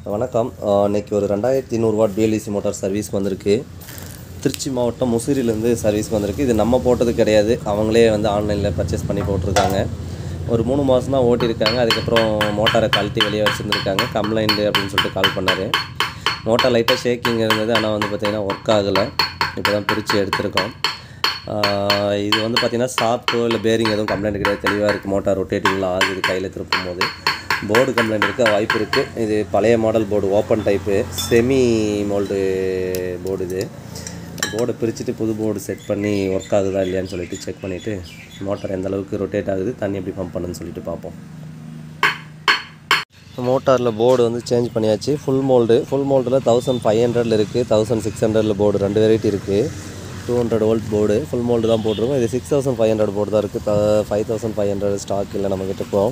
வணக்கம். இன்னைக்கு ஒரு 2200 வாட் பிஎல்டிசி மோட்டார் சர்வீஸ் வந்திருக்கு. திருச்சி மாவட்டம் முசிறிலேருந்து சர்வீஸ் வந்திருக்கு. இது நம்ம போட்டது கிடையாது, அவங்களே வந்து ஆன்லைனில் பர்ச்சேஸ் பண்ணி போட்டிருக்காங்க. ஒரு 3 மாதம் தான் ஓட்டியிருக்காங்க. அதுக்கப்புறம் மோட்டாரை கழட்டி வெளியே வச்சுருந்துருக்காங்க. கம்ப்ளைண்ட்டு அப்படின்னு சொல்லிட்டு கால் பண்ணார். மோட்டார் லைட்டாக ஷேக்கிங் இருந்தது, ஆனால் வந்து பார்த்திங்கன்னா ஒர்க் ஆகலை. இப்போ தான் பிரித்து எடுத்திருக்கோம். இது வந்து பார்த்திங்கன்னா சாப்டோ இல்லை பேரிங் எதுவும் கம்ப்ளைண்ட் கிடையாது, தெளிவாக இருக்குது. மோட்டார் ரொட்டேட்டிங்கில் ஆகுது கையில் திருப்பும் போது. போர்டு கம்ப்ளைண்ட் இருக்க வாய்ப்பு இருக்குது. இது பழைய model board, open type semi mould board. இது போர்டை பிரிச்சுட்டு புது போர்டு செட் பண்ணி ஒர்க் ஆகுதா இல்லையான்னு சொல்லிட்டு செக் பண்ணிவிட்டு மோட்டார் எந்த அளவுக்கு ரொட்டேட் ஆகுது, தண்ணி எப்படி பம்ப் பண்ணுன்னு சொல்லிட்டு பார்ப்போம். மோட்டாரில் போர்டு வந்து சேஞ்ச் பண்ணியாச்சு. ஃபுல் மோல்டில் 1500 இருக்குது, 1600 போர்டு 2 வெரைட்டி இருக்குது. 200 வோல்ட் போர்டு ஃபுல் மோல்டு தான் போட்டிருக்கோம். இது 6500 போர்டு தான் இருக்குது. 5500 ஸ்டாக் இல்லை நம்மக்கிட்ட. இப்போ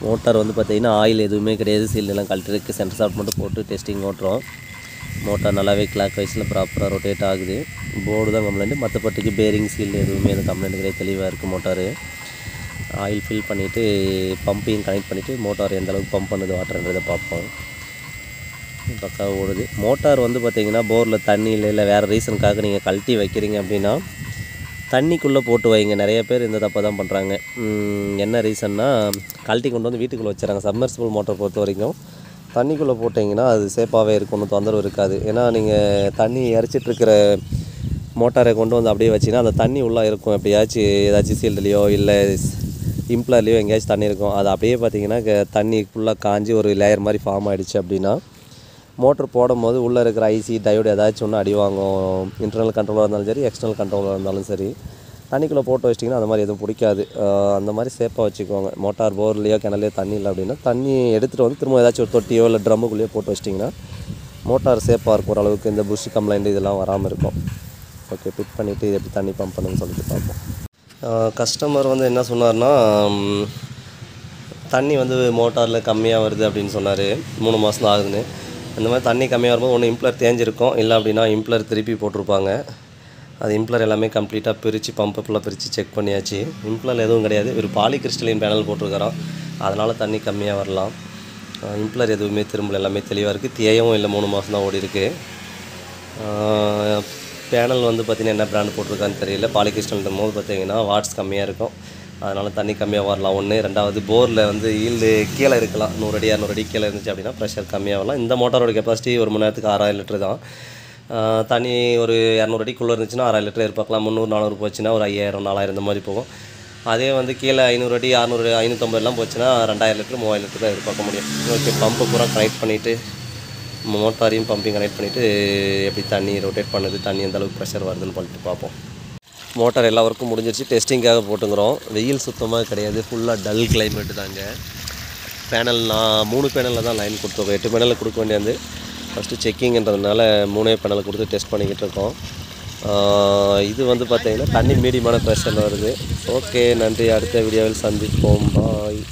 மோட்டார் வந்து பார்த்திங்கன்னா ஆயில் எதுவுமே கிடையாது, சீல்டெல்லாம் கழட்டிருக்கு. சென்டர் ஷாஃப்ட் மட்டும் போட்டு டெஸ்டிங் ஓட்டுறோம். மோட்டார் நல்லாவே கிளாக் வைஸில் ப்ராப்பராக ரொட்டேட் ஆகுது. போர்டு தான் கம்ப்ளைண்ட்டு, மற்றபடிக்கு பேரிங் சீல்டு எதுவுமே எதுவும் கம்ப்ளைண்ட் கிடையாது, தெளிவாக இருக்குது மோட்டார். ஆயில் ஃபில் பண்ணிவிட்டு பம்பையும் கனெக்ட் பண்ணிவிட்டு மோட்டார் எந்த அளவுக்கு பம்ப் பண்ணுது வாட்டர்ன்றதை பார்ப்போம். பக்காவாக ஓடுது. மோட்டார் வந்து பார்த்திங்கன்னா போரில் தண்ணி இல்லை வேறு ரீசனுக்காக நீங்கள் கழட்டி வைக்கிறீங்க அப்படின்னா தண்ணிக்குள்ளே போட்டு வைங்க. நிறைய பேர் இந்த தப்பை தான் பண்ணுறாங்க. என்ன ரீசன்னா, கழட்டி கொண்டு வந்து வீட்டுக்குள்ளே வச்சுறாங்க. சப்மர்சிபிள் மோட்டார் பொறுத்த வரைக்கும் தண்ணிக்குள்ளே போட்டிங்கன்னா அது சேஃபாகவே இருக்கும், ஒன்றும் தொந்தரவு இருக்காது. ஏன்னா நீங்கள் தண்ணி இறச்சிட்ருக்கிற மோட்டாரை கொண்டு வந்து அப்படியே வச்சிங்கன்னா அந்த தண்ணி உள்ளே இருக்கும். எப்படியாச்சும் ஏதாச்சும் சீல்டுலேயோ இல்லை இம்ப்ளர்லேயோ எங்கேயாச்சும் தண்ணி இருக்கும். அது அப்படியே பார்த்திங்கன்னா தண்ணி ஃபுல்லாக காஞ்சி ஒரு லேயர் மாதிரி ஃபார்ம் ஆகிடுச்சு அப்படின்னா மோட்ரு போடும் போது உள்ளே இருக்கிற ஐசி டயோடு ஏதாச்சும் ஒன்று அடி வாங்கும். இன்டர்னல் கண்ட்ரோலாக இருந்தாலும் சரி, எக்ஸ்டர்னல் கண்ட்ரோலாக இருந்தாலும் சரி, தண்ணிக்குள்ளே போட்டு வச்சிட்டிங்கன்னா அந்த மாதிரி எதுவும் பிடிக்காது. அந்த மாதிரி சேஃபாக வச்சுக்கோங்க. மோட்டார் போர்லேயோ கிணலையோ தண்ணி இல்லை அப்படின்னா தண்ணி எடுத்துகிட்டு வந்து திரும்ப ஏதாச்சும் ஒரு தொட்டியோ இல்லை ட்ரம்முக்குள்ளேயோ போட்டு வச்சிட்டிங்கன்னா மோட்டார் சேஃபாக இருக்கும். ஓரளவுக்கு இந்த புஷ் கம்ப்ளைண்ட் இதெல்லாம் வராமல் இருக்கும். ஓகே, ஃபிட் பண்ணிவிட்டு இது எப்படி தண்ணி பம்ப் பண்ணுன்னு சொல்லிட்டு பார்ப்போம். கஸ்டமர் வந்து என்ன சொன்னார்னா, தண்ணி வந்து மோட்டாரில் கம்மியாக வருது அப்படின்னு சொன்னார். 3 மாதம் தான் ஆகுதுன்னு. இந்த மாதிரி தண்ணி கம்மியாக வரும்போது ஒன்று இம்ப்ளர் தேஞ்சிருக்கும், இல்லை அப்படின்னா இம்ப்ளர் திருப்பி போட்டிருப்பாங்க. அது இம்ப்ளர் எல்லாமே கம்ப்ளீட்டாக பிரித்து பம்பை ஃபுல்லாக பிரித்து செக் பண்ணியாச்சு. இம்ப்ளர் எதுவும் கிடையாது, ஒரு பாலிகிறிஸ்டலின் பேனல் போட்டிருக்கிறோம், அதனால் தண்ணி கம்மியாக வரலாம். இம்ப்ளர் எதுவுமே திரும்பல, எல்லாமே தெளிவாக இருக்குது. தேயவும் இல்லை, 3 மாதம் தான் ஓடி இருக்குது. பேனல் வந்து பார்த்திங்கன்னா என்ன பிராண்ட் போட்டிருக்கான்னு தெரியல. பாலிகிறிஸ்டல்ன்ற போது பார்த்திங்கன்னா வாட்ஸ் கம்மியாக இருக்கும், அதனால் தண்ணி கம்மியாக வரலாம். ஒன்று. ரெண்டாவது, போரில் வந்து ஈல்டு கீழே இருக்கலாம். 100 அடி 200 அடி கீழே இருந்துச்சு அப்படின்னா ப்ரெஷர் கம்மியாக வரலாம். இந்த மோட்டாரோட கெப்பாசிட்டி ஒரு மணி நேரத்துக்கு 6000 லிட்டர் தான். தண்ணி ஒரு 200 அடிக்குள்ளே இருந்துச்சுன்னா 6000 லிட்டர் எதிர்பார்க்கலாம். 300 400 போச்சுன்னா ஒரு 5000 4000 இந்த மாதிரி போகும். அதே வந்து கீழே 500 அடி 600 550 போச்சுன்னா 2000 லிட்டர் 3000 லிட்டர் தான் எதிர்பார்க்க முடியும். ஓகே, பம்பு பூரா கனெக்ட் பண்ணிவிட்டு மோட்டாரையும் பம்பையும் கனெக்ட் பண்ணிவிட்டு எப்படி தண்ணி ரொட்டேட் பண்ணுது, தண்ணி எந்த அளவுக்கு ப்ரெஷர் வருதுன்னு சொல்லிட்டு பார்ப்போம். மோட்டார் எல்லா ஒர்க்கும் முடிஞ்சிருச்சு. டெஸ்டிங்காக போட்டுங்கிறோம். வெயில் சுத்தமாக கிடையாது, ஃபுல்லாக டல் கிளைமேட்டு தாங்க. பேனல் நான் 3 பேனலில் தான் லைன் கொடுத்துருக்கோம். 8 பேனலில் கொடுக்க வேண்டியது. ஃபஸ்ட்டு செக்கிங்கிறதுனால 3 பேனல் கொடுத்து டெஸ்ட் பண்ணிக்கிட்டு இருக்கோம். இது வந்து பார்த்திங்கன்னா தண்ணி மீடியமான ப்ரெஷரில் வருது. ஓகே, நன்றி. அடுத்த வீடியோவில் சந்திப்போம். பாய்.